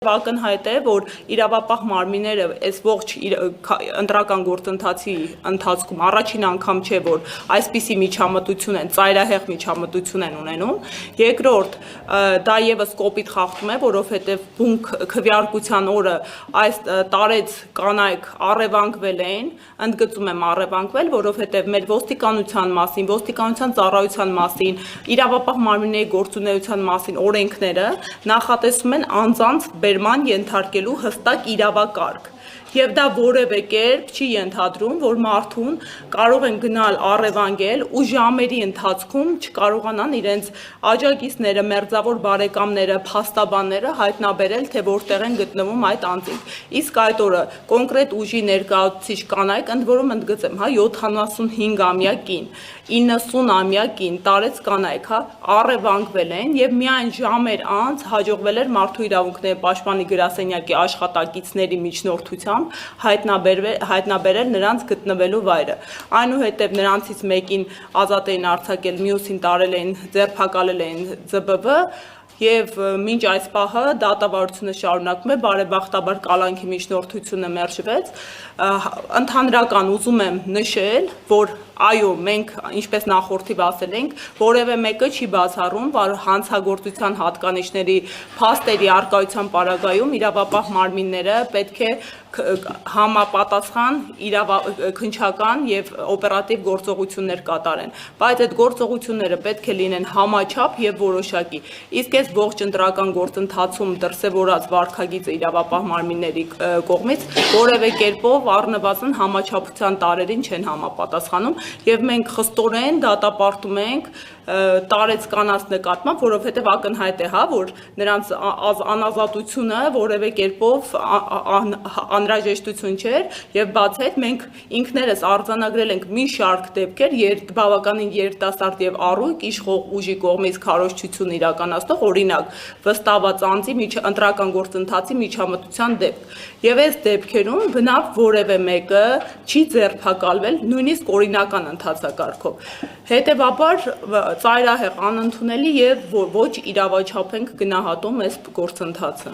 Ակնհայտ է, որ իրավապահ մարմինները այս ողջ ընտրական գործընթացի ընթացքում առաջին անգամ չէ, որ այսպիսի միջամտություն են, ծայրահեղ միջամտություն են ունենում։ Երկրորդ, դա եւս կոպիտ խախտում է, որովհետեւ բունկ քվեարկության օրը այս տարեց կանայք առևանգվել են, ընդգծում եմ առևանգվել, որովհետեւ մեր ոստիկանության մասին, ոստիկանության ծառայության մասին, իրավապահ մարմինների գործունեության մասին օրենքները նախատեսում են անձանց բերման ենթարկելու հստակ իրավակարգ, եւ դա որևէ կերպ չի ենթադրում, որ մարդուն կարող են գնալ առևանգել ու ժամերի ընթացքում չկարողանան իրենց աջակիցները, մերձավոր բարեկամները, փաստաբանները հայտնաբերել, թե որտեղ են գտնվում այդ անձինք։ Իսկ այդ օրը կոնկրետ ուժի ներկայացուցիչ կանայք, ընդ որում ընդգծեմ, 75-ամյա կին, 90-ամյա կին, տարեց կանայք, առևանգվել են եւ միայն ժամեր անց հաջողվել էր մարդու իրավունքների պաշտպանի գրասենյակի աշխատակիցների միջնորդությամբ հայտնաբերել նրանց գտնվելու վայրը։ Այնուհետև նրանցից մեկին ազատ էին արձակել, մյուսին տարել էին, ձերբակալել էին ԶԲՎ, եւ մինչ այս պահը դատավարությունը շարունակվում է, բարեբախտաբար կալանքի միջնորդությունը մերժվեց։ Ընդհանրական ուզում եմ նշել, որ այո, մենք ինչպես նախորդիվ ասել ենք, որևէ մեկը չի բացառում, որ հանցագործության հատկանիշների փաստերի առկայության պարագայում իրավապահ մարմինները պետք է համապատասխան քննչական եւ օպերատիվ գործողություններ կատարեն, բայց այդ գործողությունները պետք է լինեն համաչափ եւ որոշակի։ Իսկ այս ողջ ընտրական գործընթացում դրսեւորած վարքագիծը իրավապահ մարմինների կողմից որևէ կերպով առնվազն համաչափության տարերին չեն համապատասխանում եւ մենք խստորեն դատապարտում ենք տարեց կանանց նկատմամբ, որովհետեւ ակնհայտ է, որ նրանց անազատությունը որևէ կերպով անհրաժեշտություն չէր եւ բաց այդ մենք ինքներս արձանագրել ենք մի շարք դեպքեր բավականին երիտասարդ եւ առույգ իշխող ուժի կողմից քարոզչություն իրականացնող, օրինակ վստահված անձի ընտրական գործընթացի միջամտության դեպք եւ այս դեպքերում բնավ որևէ մեկը չի ձերբակալվել նույնիսկ օրինական ընթացակարգով, հետեւաբար ծայրահեղ անընդունելի եւ ոչ իրավաչափ ենք գնահատում այս գործընթացը։